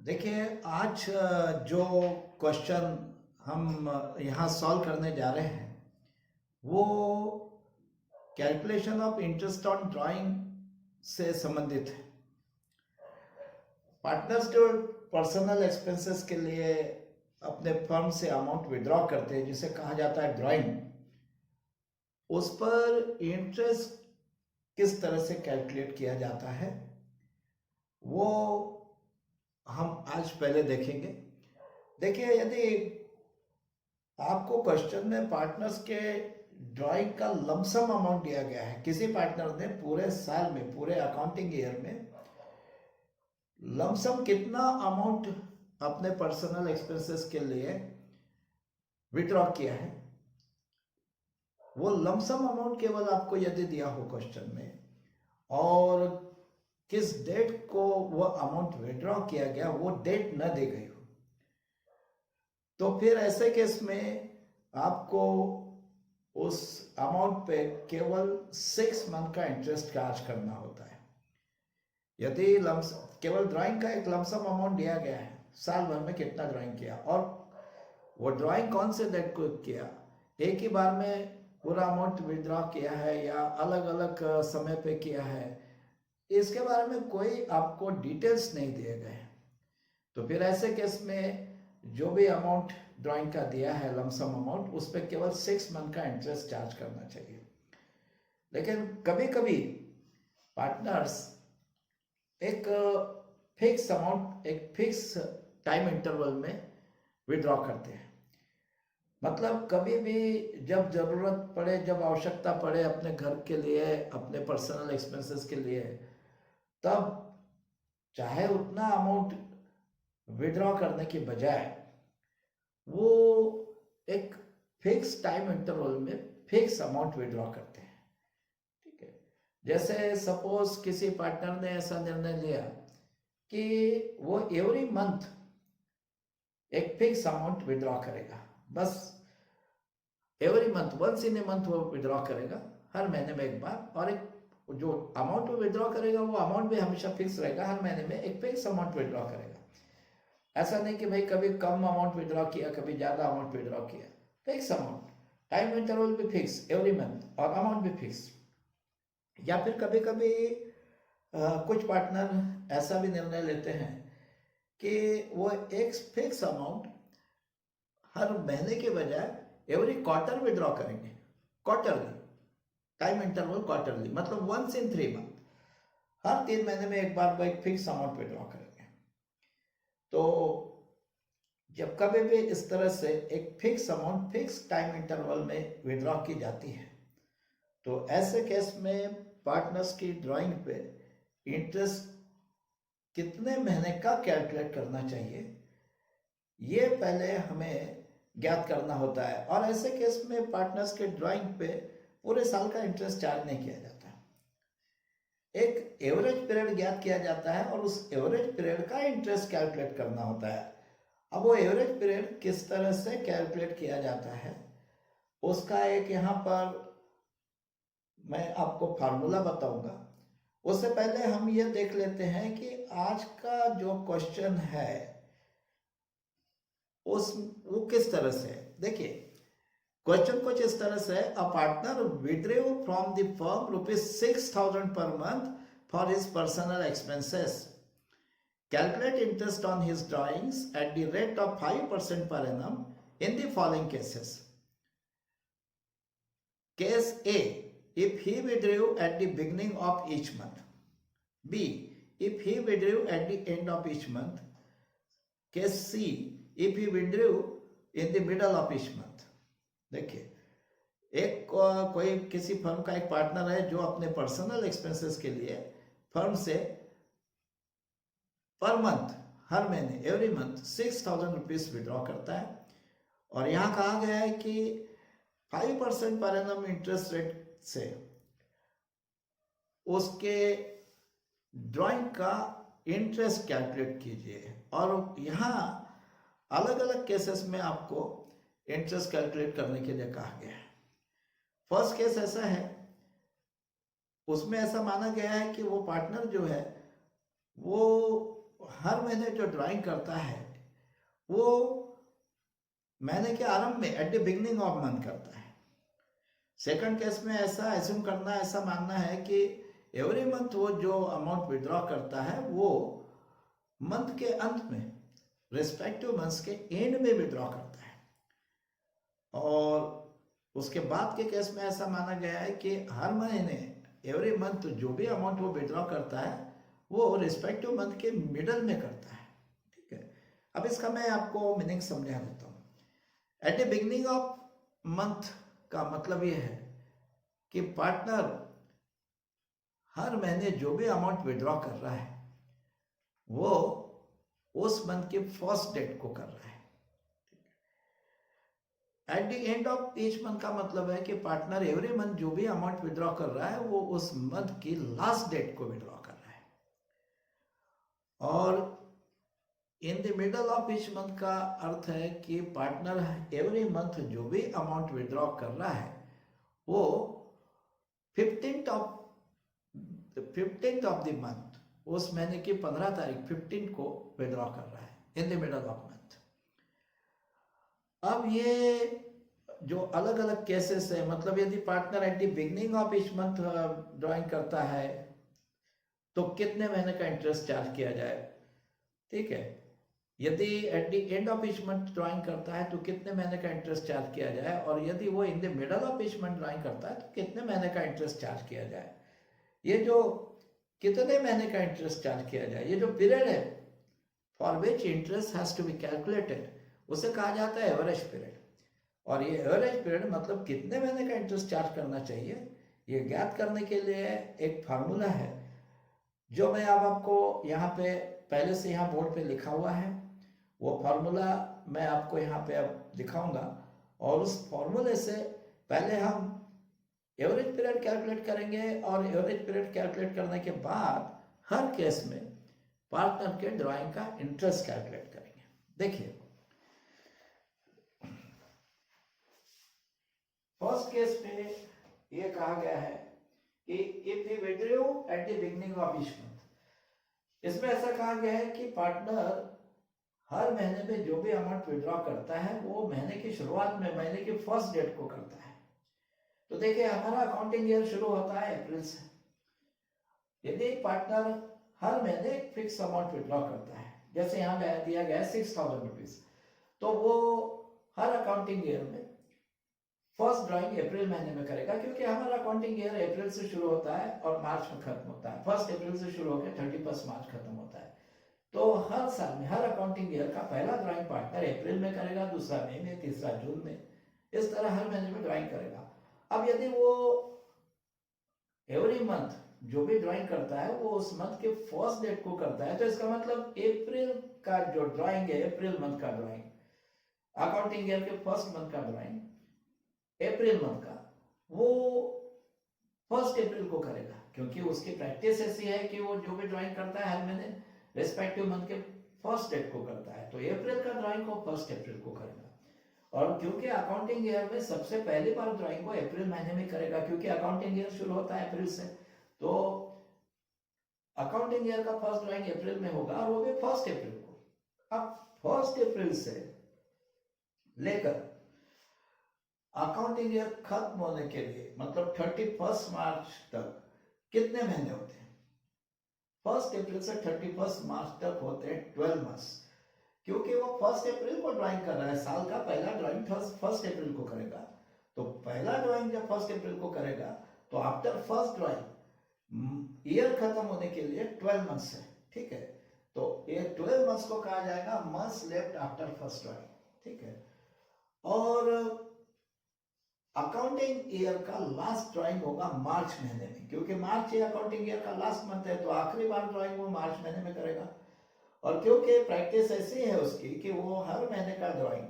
देखिए आज जो क्वेश्चन हम यहाँ सॉल्व करने जा रहे हैं वो calculation of interest on drawing से संबंधित है। पार्टनर्स जो पर्सनल एक्सपेंसेस के लिए अपने फर्म से अमाउंट विड्रॉ करते हैं जिसे कहा जाता है ड्राइंग, उस पर इंटरेस्ट किस तरह से कैलकुलेट किया जाता है वो हम आज पहले देखेंगे। देखिए, यदि आपको क्वेश्चन में पार्टनर्स के ड्राइंग का लमसम अमाउंट दिया गया है, किसी पार्टनर ने पूरे साल में, पूरे अकाउंटिंग ईयर में लमसम कितना अमाउंट अपने पर्सनल एक्सपेंसेस के लिए विड्रॉ किया है, वो लमसम अमाउंट केवल आपको यदि दिया हो क्वेश्चन में और किस डेट को वो अमाउंट विड्रॉ किया गया वो डेट न दी गई हो, तो फिर ऐसे केस में आपको उस अमाउंट पे केवल 6 मंथ का इंटरेस्ट चार्ज करना होता है। यदि केवल ड्राइंग का एक लमसम अमाउंट दिया गया है, साल भर में कितना ड्राइंग किया और वो ड्राइंग कौन से डेट को किया, एक ही बार में पूरा अमाउंट विड्रॉ किया है या अलग अलग समय पे किया है, इसके बारे में कोई आपको डिटेल्स नहीं दिए गए हैं। तो फिर ऐसे केस में जो भी अमाउंट ड्राइंग का दिया है लमसम अमाउंट, उस पर केवल 6 मंथ का इंटरेस्ट चार्ज करना चाहिए। लेकिन कभी कभी पार्टनर्स एक फिक्स अमाउंट, एक फिक्स टाइम इंटरवल में विड्रॉ करते हैं। मतलब कभी भी जब जरूरत पड़े, जब आवश्यकता पड़े अपने घर के लिए, अपने पर्सनल एक्सपेंसेस के लिए, तब चाहे उतना अमाउंट विड्रॉ करने के बजाय वो एक फिक्स टाइम इंटरवल में फिक्स अमाउंट विड्रॉ करते हैं। ठीक है, जैसे सपोज किसी पार्टनर ने ऐसा निर्णय लिया कि वो एवरी मंथ एक फिक्स अमाउंट विड्रॉ करेगा, बस every month, once in a month वो विड्रॉ करेगा, हर महीने में एक बार, और एक जो अमाउंट वो विड्रॉ करेगा वो अमाउंट भी हमेशा फिक्स रहेगा, हर महीने में एक फिक्स अमाउंट विड्रॉ करेगा। ऐसा नहीं कि भाई कभी कम अमाउंट विड्रॉ किया, कभी ज्यादा अमाउंट विड्रॉ किया, फिक्स अमाउंट, टाइम इंटरवल भी फिक्स एवरी मंथ और अमाउंट भी फिक्स। या फिर कभी कभी कुछ पार्टनर ऐसा भी निर्णय लेते हैं कि वो एक फिक्स अमाउंट हर महीने के बजाय एवरी क्वार्टर विड्रॉ करेंगे, क्वार्टरली, टाइम इंटरवल क्वार्टरली, मतलब वंस इन 3 मंथ, हर 3 महीने में एक बार वो एक फिक्स अमाउंट विड्रॉ करेंगे। तो जब कभी भी इस तरह से एक fix amount fix time interval में विड्रॉ की जाती है, तो ऐसे केस में पार्टनर्स की ड्राइंग पे इंटरेस्ट कितने महीने का कैलकुलेट करना चाहिए, ये पहले हमें ज्ञात करना होता है। और ऐसे केस में पार्टनर्स के ड्राइंग पे पूरे साल का इंटरेस्ट चार्ज नहीं किया जाता, एक एवरेज पीरियड ज्ञात किया जाता है और उस एवरेज पीरियड का इंटरेस्ट कैलकुलेट करना होता है। अब वो एवरेज पीरियड किस तरह से कैलकुलेट किया जाता है, उसका एक यहाँ पर मैं आपको फार्मूला बताऊंगा। उससे पहले हम ये देख लेते हैं कि आज का जो क्वेश्चन है वो किस तरह से है। देखिए, क्वेश्चन कुछ इस तरह से, a partner withdrew from the firm ₹6,000 per month for his personal expenses, calculate interest on his drawings at the rate of 5% per annum in the following cases. Case A, if he withdrew at the beginning of each month. B, if he withdrew at the end of each month. Case C, if he withdrew in the middle of each month. देखिए, एक कोई किसी firm का एक partner है जो अपने personal expenses के लिए फर्म से पर मंथ, हर महीने, एवरी मंथ 6,000 रुपीज विड्रॉ करता है, और यहां कहा गया है कि 5% पर एनम इंटरेस्ट रेट से उसके ड्राइंग का इंटरेस्ट कैलकुलेट कीजिए। और यहां अलग अलग केसेस में आपको इंटरेस्ट कैलकुलेट करने के लिए कहा गया है। फर्स्ट केस ऐसा है, उसमें ऐसा माना गया है कि वो पार्टनर जो है वो हर महीने जो ड्राइंग करता है वो महीने के आरंभ में at the beginning of month करता है। सेकंड केस में ऐसा एज्यूम करना, ऐसा मानना है कि एवरी मंथ वो जो अमाउंट विड्रॉ करता है वो मंथ के अंत में, रेस्पेक्टिव मंथ्स के एंड में विड्रॉ करता है। और उसके बाद के केस में ऐसा माना गया है कि हर महीने एवरी मंथ जो भी अमाउंट वो विड्रॉ करता है वो रिस्पेक्टिव मंथ के मिडल में करता है। ठीक है, अब इसका मैं आपको मीनिंग समझा देता हूँ। At the beginning of month का मतलब ये है कि पार्टनर हर महीने जो भी अमाउंट विड्रॉ कर रहा है वो उस मंथ के फर्स्ट डेट को कर रहा है। At the end of each month का मतलब है कि पार्टनर एवरी मंथ जो भी अमाउंट विड्रॉ कर रहा है वो उस मंथ की लास्ट डेट को विड्रॉ कर रहा है। और in the middle of each month का अर्थ है कि पार्टनर एवरी मंथ जो भी अमाउंट विड्रॉ कर रहा है वो 15th ऑफ द मंथ, उस महीने की 15 तारीख 15 को विड्रॉ कर रहा है in the middle of month. अब ये जो अलग अलग केसेस है, मतलब यदि partner at the beginning of each month drawing करता है तो कितने महीने का इंटरेस्ट चार्ज किया जाए। ठीक है, यदि at the end of each month drawing करता है तो कितने महीने का इंटरेस्ट चार्ज किया जाए, और यदि वो in the middle of each month drawing करता है तो कितने महीने का इंटरेस्ट चार्ज किया जाए। ये जो कितने महीने का इंटरेस्ट चार्ज किया जाए, ये जो पीरियड है for which interest has to be calculated, उसे कहा जाता है एवरेज पीरियड। और ये एवरेज पीरियड मतलब कितने महीने का इंटरेस्ट चार्ज करना चाहिए, ये ज्ञात करने के लिए एक फार्मूला है जो मैं अब आपको यहाँ पे पहले से यहाँ बोर्ड पे लिखा हुआ है। वो फार्मूला मैं आपको यहाँ पे अब दिखाऊंगा, और उस फार्मूले से पहले हम एवरेज पीरियड कैलकुलेट करेंगे, और एवरेज पीरियड कैलकुलेट करने के बाद हर केस में पार्टनर के ड्राइंग का इंटरेस्ट कैलकुलेट करेंगे। देखिए, फर्स्ट केस में ये कहा गया है कि if he withdraw at the beginning of each month, इसमें ऐसा कहा गया है कि पार्टनर हर महीने में जो भी अमाउंट विड्रॉ करता है वो महीने की शुरुआत में, महीने की फर्स्ट डेट को करता है। तो देखिए, हमारा अकाउंटिंग ईयर शुरू होता है अप्रैल से। यदि पार्टनर हर महीने एक फिक्स अमाउंट विड्रॉ करता है, जैसे यहाँ दिया गया है 6,000 रुपीज, तो वो हर अकाउंटिंग ईयर में फर्स्ट ड्राइंग अप्रैल महीने में करेगा, क्योंकि हमारा अकाउंटिंग ईयर अप्रैल से शुरू होता है और मार्च में खत्म होता है। 1 अप्रैल से शुरू होकर 31 मार्च खत्म होता है। तो हर साल में हर अकाउंटिंग ईयर का पहला ड्राइंग पार्टनर अप्रैल में करेगा, दूसरा मई में, तीसरा जून में, इस तरह हर महीने में ड्राइंग करेगा। अब यदि वो एवरी मंथ जो भी ड्राइंग करता है वो उस मंथ के फर्स्ट डेट को करता है, तो इसका मतलब अप्रैल का जो ड्राइंग है, अप्रैल मंथ का ड्राइंग, अकाउंटिंग ईयर के फर्स्ट मंथ का ड्राइंग अप्रैल मंथ का, वो 1 अप्रैल को करेगा, क्योंकि उसकी प्रैक्टिस ऐसी है कि वो जो भी ड्राइंग करता है हर महीने रेस्पेक्टिव मंथ के फर्स्ट डेट को करता है, तो अप्रैल का ड्राइंग को 1 अप्रैल को करेगा। और क्योंकि अकाउंटिंग ईयर में सबसे पहली बार ड्राइंग को अप्रैल महीने में करेगा, क्योंकि अकाउंटिंग ईयर शुरू होता है अप्रैल से, तो अकाउंटिंग ईयर का फर्स्ट ड्राइंग अप्रैल में होगा, और वो भी 1 अप्रैल को। अब 1 अप्रैल से लेकर अकाउंटिंग ईयर खत्म होने के लिए, मतलब 31 मार्च तक कितने महीने होते हैं? 1 अप्रैल से 31 मार्च तक होते हैं 12 मंथ्स, क्योंकि वो 1 अप्रैल को ड्राइंग कर रहा है। साल का पहला ड्राइंग 1 अप्रैल को करेगा, तो पहला ड्राइंग जब 1 अप्रैल को करेगा तो आफ्टर फर्स्ट ड्राइंग ईयर खत्म होने के लिए 12 मंथ्स है। ठीक है, तो ये 12 मंथ्स को कहा जाएगा months left after first drawing. ठीक है, और अकाउंटिंग ईयर का लास्ट ड्राइंग होगा मार्च महीने में, क्योंकि मार्च ये अकाउंटिंग ईयर का लास्ट मंथ है, तो आखिरी बार ड्राइंग वो मार्च महीने में करेगा। और क्योंकि प्रैक्टिस ऐसी है उसकी कि वो हर महीने का ड्राइंग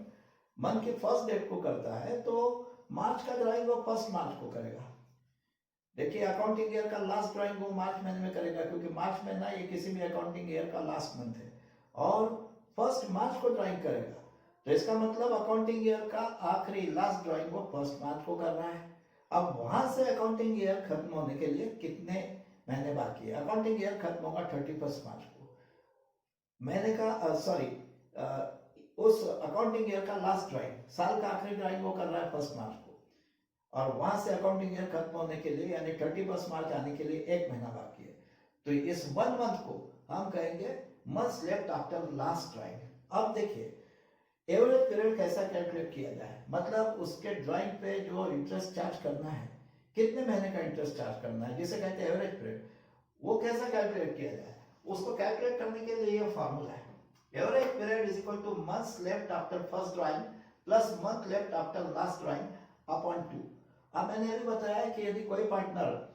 मंथ की फर्स्ट डेट को करता है, तो मार्च का ड्राइंग वो 1 मार्च को करेगा। देखिए, अकाउंटिंग ईयर का लास्ट ड्राइंग वो मार्च महीने में करेगा, क्योंकि मार्च महीना ये किसी भी अकाउंटिंग ईयर का लास्ट मंथ है, और 1 मार्च को ड्राइंग करेगा, तो इसका मतलब अकाउंटिंग ईयर का आखिरी लास्ट ड्राइंग वो 1 मार्च को कर रहा है। अब वहां से अकाउंटिंग ईयर खत्म होने के लिए कितने महीने बाकी है? अकाउंटिंग ईयर खत्म होगा 31 मार्च को, मैंने कहा सॉरी, उस अकाउंटिंग ईयर का लास्ट ड्राइंग, साल का आखिरी ड्राइंग वो कर रहा है 1 मार्च को, और वहां से अकाउंटिंग ईयर खत्म होने के लिए यानी 31 मार्च आने के लिए 1 महीना बाकी है। तो इस 1 मंथ को हम कहेंगे months left after last drawing. अब देखिए एवरेज पीरियड कैसा कैलकुलेट किया जाए, मतलब उसके ड्राइंग पे जो इंटरेस्ट चार्ज करना है, कितने महीने का इंटरेस्ट चार्ज करना है, जिसे कहते हैं एवरेज पीरियड, वो कैसा कैलकुलेट किया जाए। उसको कैलकुलेट करने के लिए ये फॉर्मूला है, average period is equal two months left after first drawing plus month left after last drawing upon 2। अब मैंने ये भी बताया कि यदि कोई पार्टनर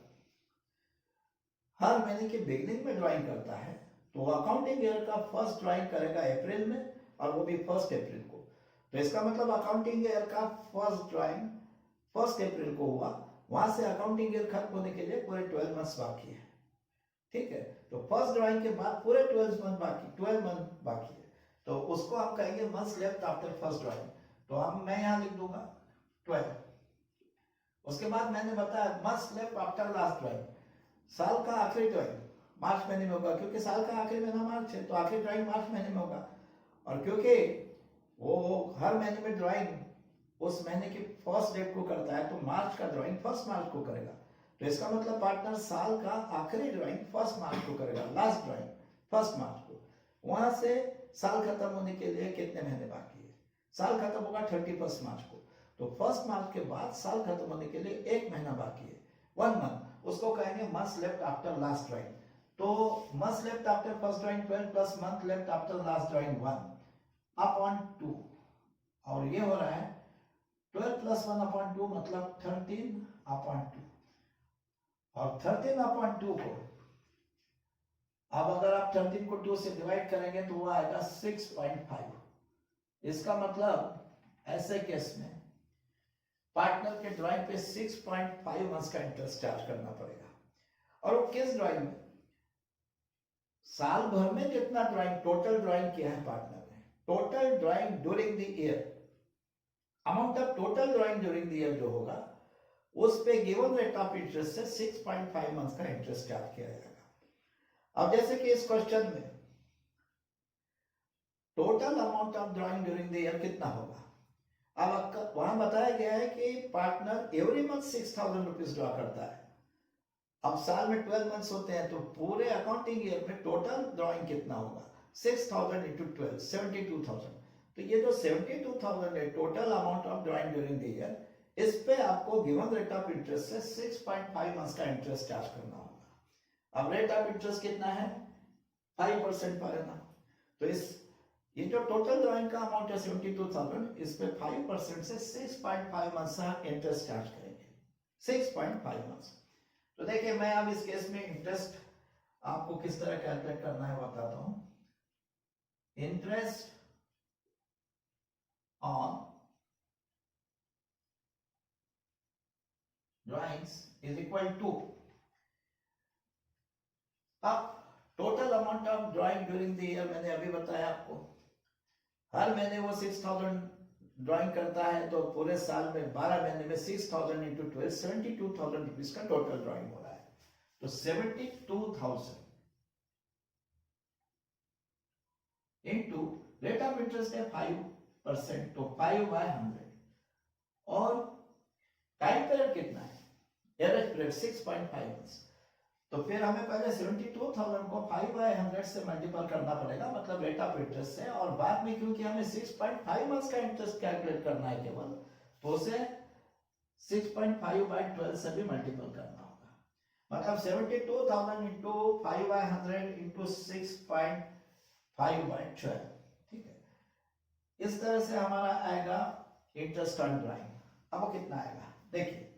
हर महीने के बिगनिंग में ड्राइंग करता है तो वो अकाउंटिंग ईयर का फर्स्ट ड्राइंग करेगा अप्रैल में, और वो भी 1 अप्रैल को। तो इसका मतलब अकाउंटिंग ईयर का फर्स्ट ड्राइंग 1 अप्रैल को हुआ, वहां से अकाउंटिंग ईयर खत्म होने के लिए पूरे 12 मंथ्स बाकी है। ठीक है, तो फर्स्ट ड्राइंग के बाद पूरे 12 मंथ बाकी है, तो उसको हम कहेंगे months left after first drawing. तो हम मैं यहां लिख दूंगा 12। उसके बाद मैंने बताया months left after last drawing, साल का आखिरी ड्राइंग मार्च महीने में होगा, क्योंकि साल का आखिरी महीना मार्च है, तो आखिरी ड्राइंग मार्च महीने में होगा, और क्योंकि वो हर महीने में ड्राइंग उस महीने की फर्स्ट डेट को करता है, तो मार्च का ड्राइंग 1 मार्च को करेगा। तो इसका मतलब पार्टनर साल का आखिरी ड्राइंग 1 मार्च को करेगा, लास्ट ड्राइंग 1 मार्च को। वहां से साल खत्म होने के लिए कितने महीने बाकी है, साल खत्म होगा 31 मार्च को, तो 1 मार्च के बाद साल खत्म होने के लिए 1 महीना बाकी है, 1 मंथ, उसको कहेंगे months left after last drawing. तो months left after first drawing 12 plus month left after last drawing 1 upon 2, और ये हो रहा है 12 प्लस 1 अपॉन 2 मतलब 13 अपॉन 2, और 13 अपॉन 2 को अब अगर आप 13 को 2 से डिवाइड करेंगे तो वो आएगा 6.5। इसका मतलब ऐसे केस में पार्टनर के ड्राइंग पे 6.5 मंथ्स का इंटरेस्ट चार्ज करना पड़ेगा। और वो किस ड्राइंग में, साल भर में जितना ड्राइंग टोटल ड्राइंग किया है पार्टनर ने, total drawing during the year, amount of total drawing during the year जो होगा उस पे गिवन रेट ऑफ इंटरेस्ट से 6.5 मंथ्स का इंटरेस्ट चार्ज किया जाएगा। अब जैसे कि इस क्वेश्चन में total amount of drawing during the year कितना होगा, अब वहां बताया गया है कि partner every month 6,000 rupees draw करता है। अब साल में 12 मंथ्स होते हैं, तो पूरे अकाउंटिंग ईयर में टोटल ड्राइंग कितना होगा, 6,000 इंटू 12 72,000। तो ये जो 72,000 है total amount of drawing during the year, इस पे आपको गिवन रेट ऑफ इंटरेस्ट से 6.5 मंथ्स का इंटरेस्ट चार्ज करना होगा। अब रेट ऑफ इंटरेस्ट कितना है 5% पर एनम। तो इस ये जो टोटल ड्राइंग का अमाउंट है 72,000, इस पे 5% से 6.5 मंथ्स का इंटरेस्ट चार्ज करेंगे, 6.5 मंथ्स। तो देखिए मैं अब इस केस में इंटरेस्ट आपको किस तरह कैलकुलेट करना है बताता हूं। Interest on drawings is equal to, अब total amount of drawing during the year मैंने अभी बताया आपको, हर महीने वो 6,000 ड्राइंग करता है, तो पूरे साल में 12 महीने में 6,000 इंटू 12 72,000 रुपीज का टोटल ड्राइंग हो रहा है। तो 72,000 इंटू रेट ऑफ इंटरेस्ट है 5%, तो 5/100, और टाइम पीरियड कितना है, एवरेज पीरियड 6.5 मंथ्स। तो फिर हमें पहले 72,000 को 5/100 से मल्टीपल करना पड़ेगा, मतलब रेट ऑफ इंटरेस्ट से, और बाद में क्योंकि हमें 6.5 मंथ्स का इंटरेस्ट कैलकुलेट करना है केवल, तो उसे 6.5/12 से भी मल्टीपल करना होगा, मतलब 72,000 इंटू 5/100 इंटू 6.5/12। ठीक है, इस तरह से हमारा आएगा इंटरेस्ट ऑन ड्राइंग। अब वो कितना आएगा देखिए,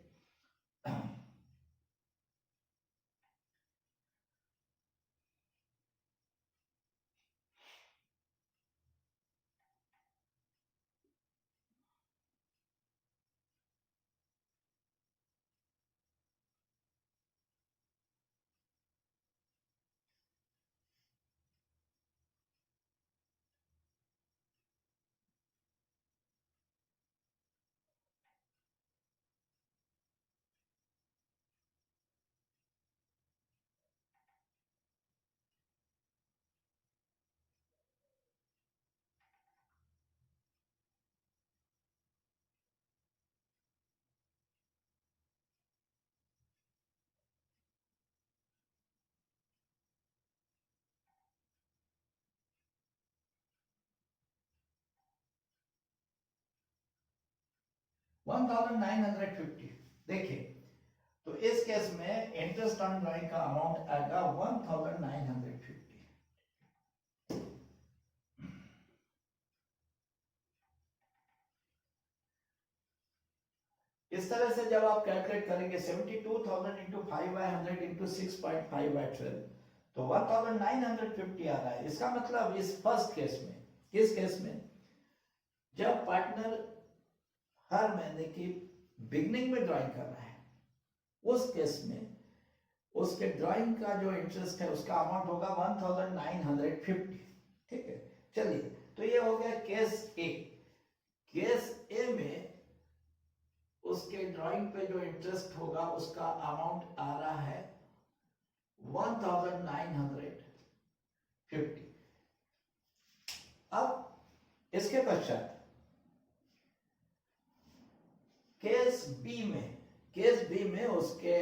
1950। देखिए, तो इस केस में इंटरेस्ट ऑन ड्राइंग का अमाउंट आएगा 1950। इस तरह से जब आप कैलकुलेट करेंगे 72,000 इंटू 5/100 इंटू 6.5/12, तो 1950 आ रहा है। इसका मतलब इस फर्स्ट केस में, किस केस में, जब पार्टनर हर महीने की बिगनिंग में ड्राइंग कर रहा है, उस केस में उसके ड्राइंग का जो इंटरेस्ट है उसका अमाउंट होगा 1950। ठीक है, चलिए, तो ये हो गया केस ए। केस ए में उसके ड्राइंग पे जो इंटरेस्ट होगा उसका अमाउंट आ रहा है 1950। अब इसके पश्चात केस बी में उसके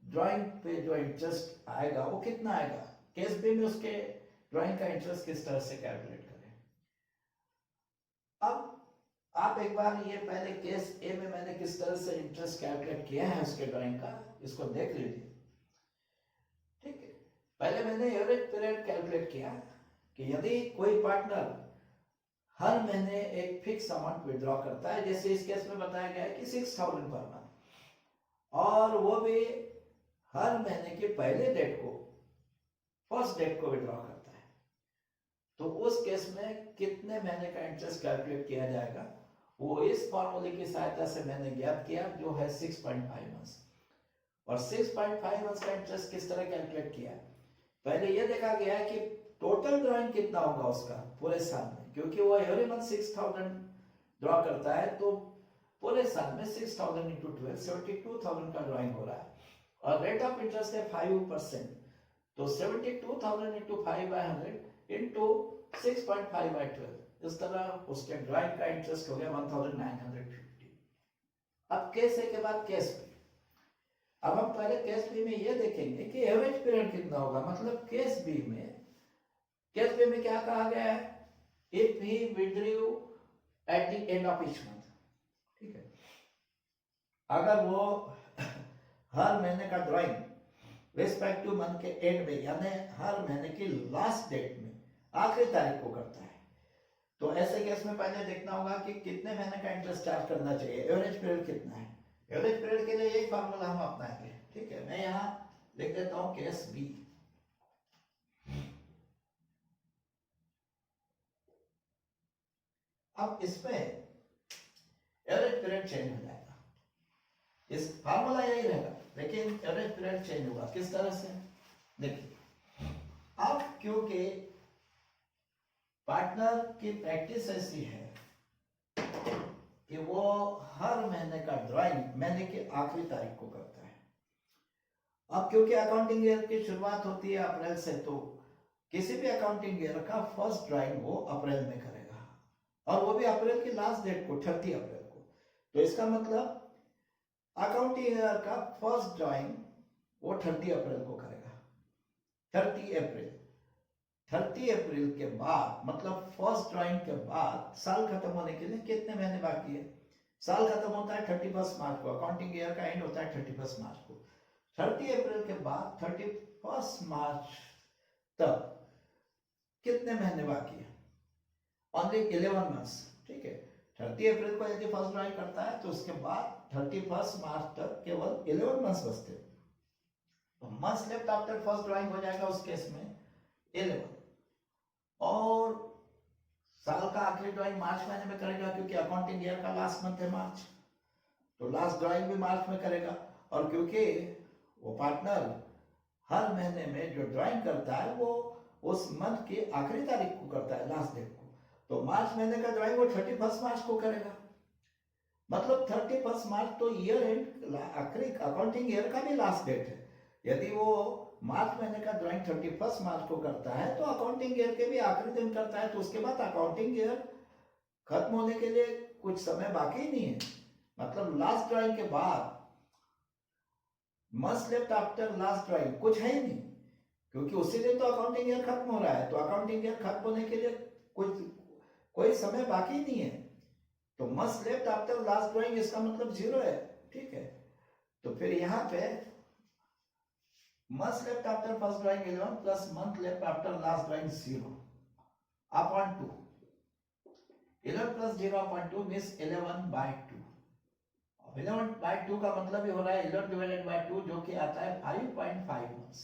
ड्राइंग पे जो इंटरेस्ट आएगा वो कितना आएगा। केस बी में उसके ड्राइंग का इंटरेस्ट किस तरह से कैलकुलेट करें। अब आप एक बार ये पहले केस ए में मैंने किस तरह से इंटरेस्ट कैलकुलेट किया है उसके ड्राइंग का, इसको देख लीजिए। ठीक है, पहले मैंने एवरेज पीरियड कैलकुलेट किया कि यदि कोई पार्टनर हर महीने एक फिक्स अमाउंट विड्रॉ करता है, जैसे इस केस में बताया गया है कि 6,000 पर मंथ, और वो भी हर महीने के पहले डेट को, फर्स्ट डेट को विड्रॉ करता है, तो उस केस में कितने महीने का इंटरेस्ट कैलकुलेट किया जाएगा, वो इस फॉर्मूले की सहायता से मैंने ज्ञात किया, जो है 6.5 मंथ्स। और 6.5 मंथ्स का इंटरेस्ट किस तरह कैलकुलेट किया, पहले ये देखा गया है कि टोटल ड्राइंग कितना होगा उसका पूरे साल में, क्योंकि वो एवरी मंथ 6,000 ड्रॉ करता है, तो पूरे साल में 6,000 इंटू 12 72,000 का ड्राइंग हो रहा है, और रेट ऑफ इंटरेस्ट है 5%, तो 72,000 इंटू 5/100 इंटू 6.5/12, इस तरह उसके ड्राइंग का इंटरेस्ट हो गया 1950। अब केस ए के बाद केस बी। अब हम पहले केस बी में ये देखेंगे कि एवरेज पीरियड कितना होगा। मतलब केस बी में क्या कहा गया है, if he withdrew at the end of each month. ठीक है, अगर वो हर महीने का ड्राइंग रिस्पेक्टिव मंथ के एंड में, यानी हर महीने की लास्ट डेट में, आखिरी तारीख को करता है, तो ऐसे केस में पहले देखना होगा कि कितने महीने का इंटरेस्ट चार्ज करना चाहिए, एवरेज पीरियड कितना है। एवरेज पीरियड के लिए एक फार्मूला हम अपनाएंगे। ठीक है, मैं यहां लिख देता हूं केस बी। अब इसमें एवरेज पीरियड चेंज हो जाएगा, इस फार्मूला यही रहेगा, लेकिन एवरेज पीरियड चेंज होगा। किस तरह से, देखिए, अब क्योंकि पार्टनर की प्रैक्टिस ऐसी है कि वो हर महीने का ड्राइंग महीने की आखिरी तारीख को करता है। अब क्योंकि अकाउंटिंग ईयर की शुरुआत होती है अप्रैल से, तो किसी भी अकाउंटिंग ईयर का फर्स्ट ड्राइंग वो अप्रैल में करेगा, और वो भी अप्रैल की लास्ट डेट को, 30 अप्रैल को। तो इसका मतलब अकाउंटिंग ईयर का फर्स्ट ड्राइंग वो 30 अप्रैल को करेगा। 30 अप्रैल के बाद, मतलब फर्स्ट ड्राइंग के बाद साल खत्म होने के लिए कितने महीने बाकी है। साल खत्म होता है 31 मार्च को, अकाउंटिंग ईयर का एंड होता है 31 मार्च को। 30 अप्रैल के बाद 31 मार्च तक कितने महीने बाकी है, ओनली 11 मंथ्स। ठीक है, 30 अप्रैल को यदि फर्स्ट ड्राइंग करता है तो उसके बाद 31 मार्च तक केवल 11 मंथ्स बचते हैं, तो months left after first drawing हो जाएगा उस केस में 11। और साल का आखिरी ड्राइंग मार्च महीने में करेगा, क्योंकि अकाउंटिंग ईयर का लास्ट मंथ है मार्च, तो लास्ट ड्राइंग भी मार्च में करेगा। और क्योंकि वो पार्टनर हर महीने में जो ड्राइंग करता है वो उस मंथ की आखिरी तारीख को करता है, लास्ट डेट को, तो मार्च महीने का ड्राइंग वो 31 मार्च को करेगा। मतलब 31 मार्च तो ईयर एंड, आखिरी अकाउंटिंग ईयर का भी लास्ट डेट है। यदि वो मार्च महीने का ड्राइंग 31 मार्च को करता है तो अकाउंटिंग ईयर के भी आखिरी दिन करता है, तो उसके बाद अकाउंटिंग ईयर खत्म होने के लिए कुछ समय बाकी ही नहीं है। मतलब लास्ट ड्राइंग के बाद, months left after last drawing, कुछ है ही नहीं, क्योंकि उसी दिन तो अकाउंटिंग ईयर खत्म हो रहा है, तो अकाउंटिंग ईयर खत्म होने के लिए कोई समय बाकी नहीं है। तो must left after last drawing इसका मतलब 0 है, ठीक है। तो फिर यहां पे must left after first drawing 11 plus month left after last drawing 0 upon 2। 11 plus 0 upon 2 means 11/2। 11/2 का मतलब ये हो रहा है 11 डिवाइडेड बाय 2 जो कि आता है 5.5 मंथ्स।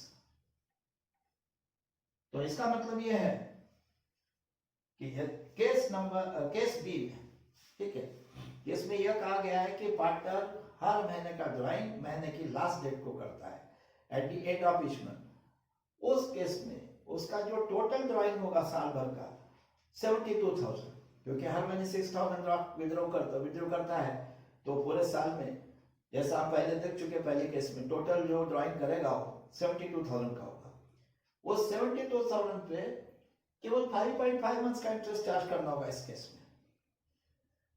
तो इसका मतलब ये है कि केस बी में, ठीक है, इसमें यह कहा गया है कि पार्टनर हर महीने का ड्राइंग महीने की लास्ट डेट को करता है at the end of each month. उस केस में उसका जो टोटल ड्राइंग होगा साल भर का 72,000, क्योंकि हर महीने 6,000 विड्रॉ करता है, तो पूरे साल में जैसा हम पहले देख चुके पहले केस में टोटल जो ड्राइंग करेगा वो 72,000 का होगा। वो 72,000 पे केवल 5.5 मंथ्स का इंटरेस्ट चार्ज करना होगा इस केस में।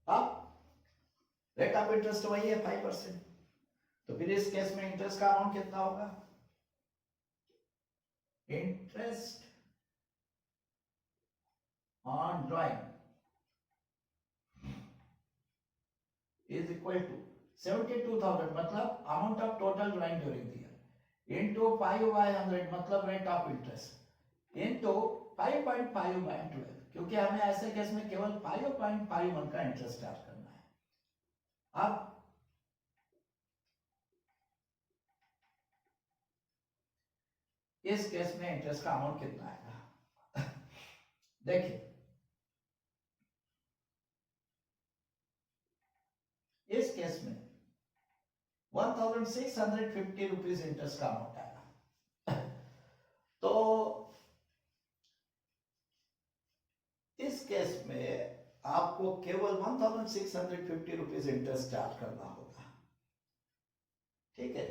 अब रेट ऑफ इंटरेस्ट वही है 5%। तो फिर इस केस में इंटरेस्ट का अमाउंट कितना होगा? Interest on drawing is equal to 72,000 मतलब amount of total drawing during the year into 5/100 मतलब rate of interest into 5.5/12, क्योंकि हमें ऐसे केस में केवल 5.51 का इंटरेस्ट चार्ज करना है। अब इस केस में इंटरेस्ट का अमाउंट कितना आएगा? देखिए इस केस में 1,650 रुपीज इंटरेस्ट का अमाउंट आएगा। तो इस केस में आपको केवल 1,650 रुपीज इंटरेस्ट चार्ज करना होगा, ठीक है।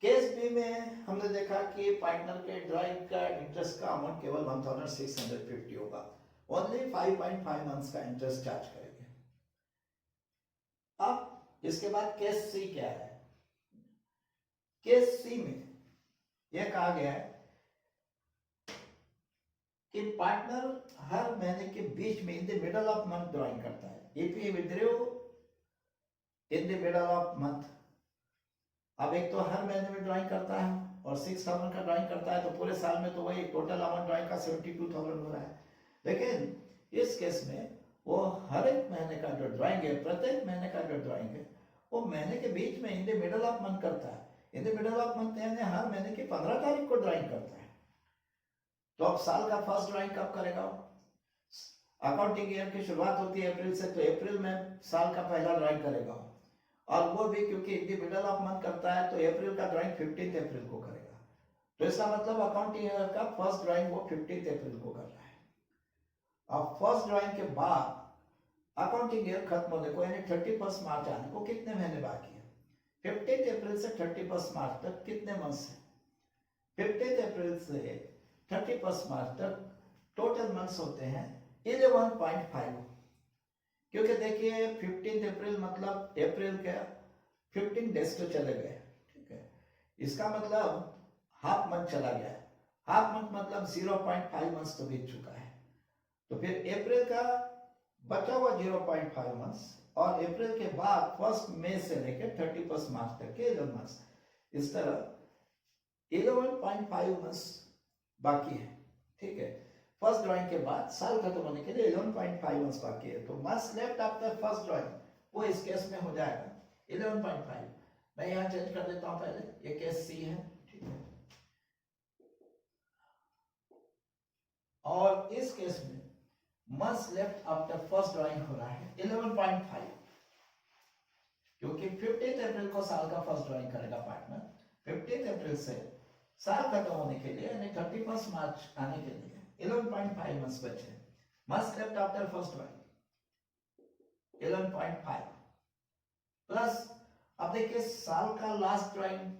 केस बी में हमने देखा कि पार्टनर के ड्राइंग का इंटरेस्ट का अमाउंट केवल 1,650 होगा, ओनली 5.5 मंथ्स का इंटरेस्ट चार्ज करेंगे। अब इसके बाद केस सी क्या है? केस सी में यह कहा गया है कि पार्टनर हर महीने के बीच में in the middle of month drawing करता है। If he withdraw in the middle of month, अब एक तो हर महीने में ड्राइंग करता है और 6,000 का ड्राइंग करता है, तो पूरे साल में तो वही टोटल अमाउंट ड्राइंग का 72,000 हो रहा है। लेकिन इस केस में वो हर एक महीने का जो ड्राइंग है, प्रत्येक महीने का जो ड्राइंग है वो महीने के बीच में in the middle of month करता है। In the middle of month यानी हर महीने की 15 तारीख को ड्राइंग करता है। तो अब साल का फर्स्ट ड्राइंग कब करेगा? अकाउंटिंग ईयर की शुरुआत होती है अप्रैल से, तो अप्रैल में साल का पहला ड्राइंग करेगा, और वो भी क्योंकि in the middle of month करता है तो अप्रैल का ड्राइंग 15 अप्रैल को करेगा। तो इसका मतलब अकाउंटिंग ईयर का फर्स्ट ड्राइंग वो 15 अप्रैल को कर रहा है। अब फर्स्ट ड्राइंग के बाद अकाउंटिंग ईयर खत्म होने को यानी 31 मार्च आने को कितने महीने बाकी है? 15 अप्रैल से 31 मार्च तक कितने मंथ्स हैं? 15 अप्रैल से 31 मार्च तक टोटल मंथ्स होते हैं 11.5, क्योंकि देखिए 15 अप्रैल मतलब अप्रैल का 15 डेज तो चले गए, ठीक है। इसका मतलब हाफ मंथ चला गया, हाफ मंथ मतलब 0.5 मंथ्स तो बीत चुका है। तो फिर अप्रैल का बचा हुआ 0.5 मंथ्स और अप्रैल के बाद 1 मई से लेकर 31 मार्च तक के 11 मंथ्स, इस तरह 11.5 मंथ्स बाकी है, ठीक है। फर्स्ट ड्राइंग के बाद साल खत्म होने के लिए 11.5 मंथ्स बाकी है। तो months left after first drawing वो इस केस में हो जाएगा 11.5। मैं यहां चेंज कर देता हूं, पहले ये केस सी है, ठीक है। और इस केस में months left after first drawing हो रहा है 11.5, क्योंकि 15 अप्रैल को साल का फर्स्ट ड्राइंग करेगा पार्टनर। 15 अप्रैल से साल खत्म होने के लिए यानी 31 मार्च आने के लिए 11.5 मंथ्स बचे। Months left after first drawing 11.5 plus, अब देखिए साल का लास्ट ड्राइंग,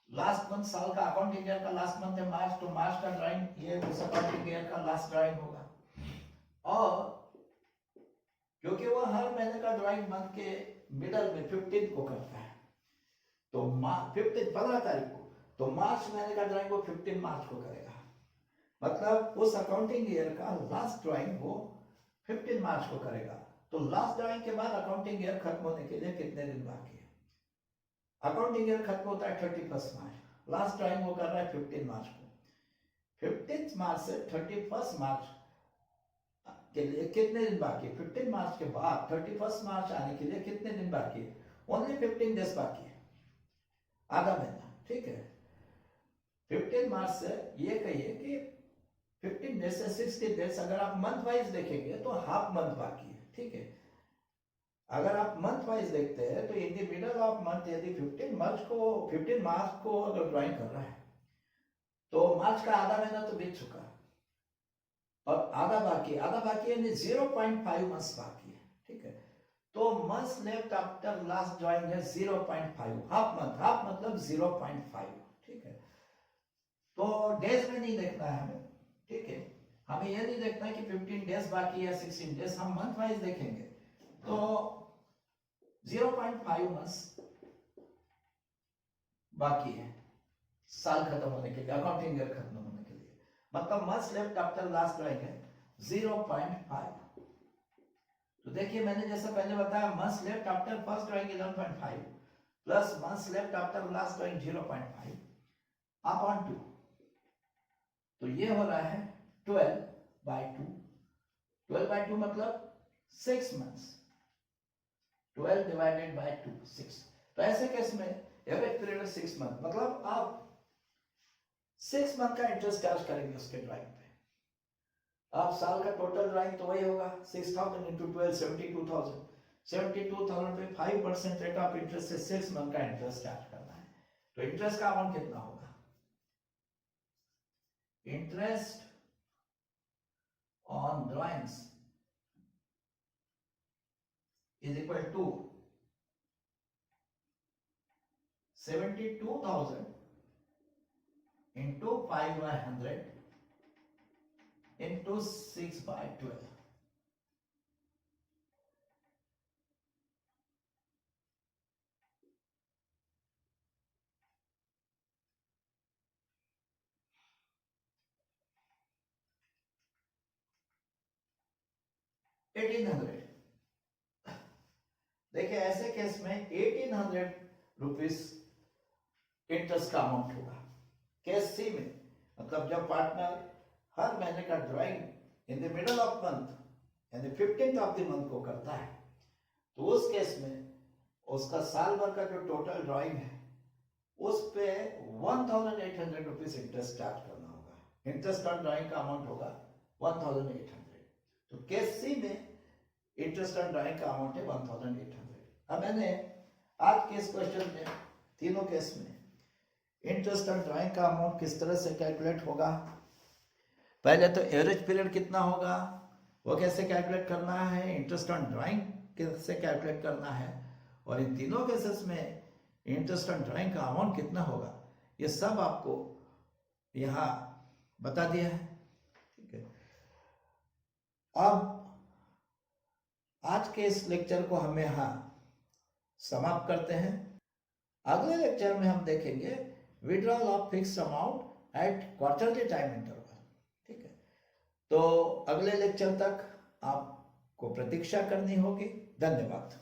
लास्ट मंथ साल का अकाउंटिंग ईयर का लास्ट मंथ है मार्च, तो मार्च का ड्राइंग ये उस अकाउंटिंग ईयर का लास्ट ड्राइंग होगा। और क्योंकि वो हर महीने का ड्राइंग मंथ के मिडल में 15 को करता है, तो 15 तारीख को, तो मार्च महीने का ड्राइंग वो 15 मार्च को करेगा। मतलब उस अकाउंटिंग ईयर का लास्ट ड्राइंग वो 15 मार्च को करेगा। तो लास्ट ड्राइंग के बाद अकाउंटिंग ईयर खत्म होने के लिए कितने दिन बाकी है? अकाउंटिंग ईयर खत्म होता है 31 मार्च, लास्ट ड्राइंग वो कर रहा है 15 मार्च को। 15 मार्च से 31 मार्च के लिए कितने दिन बाकी है? 15 मार्च के बाद 31 मार्च आने के लिए कितने दिन बाकी है? ओनली 15 डेज बाकी है, आधा महीना, ठीक है। 15 मार्च से ये कहिए कि 15 डेज से 60 डेज, अगर आप मंथ वाइज देखेंगे तो हाफ मंथ बाकी है, ठीक है। अगर आप मंथ वाइज देखते हैं तो in the middle of month यदि 15 मार्च को अगर ड्राइंग कर रहा है तो मार्च का आधा महीना तो बीत चुका और आधा बाकी यानी 0.5 मंथ्स बाकी है, ठीक है। तो months left after last drawing है 0.5, हाफ मतलब 0.5, ठीक है। तो डेज में नहीं देखना है हमें, ठीक है। हमें यह नहीं देखना है कि 15 डेज बाकी है 16 डेज, हम मंथ वाइज देखेंगे तो 0.5 मंथ्स बाकी है साल खत्म होने के लिए, अकाउंटिंग ईयर खत्म होने के लिए। मतलब months left after last drawing है 0.5। तो देखिए मैंने जैसा पहले बताया, months left after first drawing 11.5 plus months left after last drawing 0.5 upon 2, तो ये हो रहा है 12/2। 12/2 मतलब 6 मंथ्स, 12 डिवाइडेड बाय 2, 6। तो ऐसे केस में एवरेज पीरियड है 6 मंथ, मतलब आप 6 मंथ का इंटरेस्ट चार्ज करेंगे उसके ड्राइंग पे। आप साल का टोटल ड्राइंग तो वही होगा 6000 इंटू 12, 72,000। 72,000 पे 5% रेट ऑफ इंटरेस्ट से 6 मंथ का इंटरेस्ट चार्ज करना है। तो इंटरेस्ट का अमाउंट कितना होगा? Interest on drawings is equal to 72,000 into 5/100 into 6/12। देखिए ऐसे केस में 1800 रुपीज इंटरेस्ट का अमाउंट होगा। केस सी में मतलब जब पार्टनर हर महीने का drawing in the middle of month यानी 15th ऑफ द मंथ को करता है, तो उस केस में उसका साल भर का जो टोटल ड्राइंग है उस पे 1800 रुपीज इंटरेस्ट चार्ज करना होगा। इंटरेस्ट ऑन ड्राइंग का अमाउंट होगा 1800। तो केस सी में इंटरेस्ट ऑन ड्राइंग का अमाउंट है 1800। अब मैंने आज के इस क्वेश्चन में तीनों केस में इंटरेस्ट ऑन ड्राइंग का अमाउंट किस तरह से कैलकुलेट होगा, पहले तो एवरेज पीरियड कितना होगा वो कैसे कैलकुलेट करना है, इंटरेस्ट ऑन ड्राइंग कैसे कैलकुलेट करना है, और इन तीनों केसेस में इंटरेस्ट ऑन ड्राइंग का अमाउंट कितना होगा, ये सब आपको यहाँ बता दिया है, ठीक है। अब आज के इस लेक्चर को हम यहाँ समाप्त करते हैं। अगले लेक्चर में हम देखेंगे withdrawal of fixed amount at quarterly time interval, ठीक है। तो अगले लेक्चर तक आपको प्रतीक्षा करनी होगी। धन्यवाद।